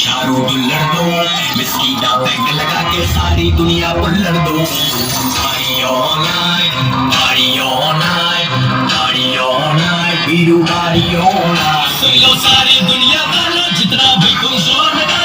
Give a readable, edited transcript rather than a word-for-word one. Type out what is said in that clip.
शारू दुल्हड़ दो विस्की का पैग लगा के सारी दुनिया बुल्लड़ दो party all night party all night party all night बीरू पार्टी ऑल नाइट सुन लो सारी दुनिया वालों जितना भी तुम जोर लगा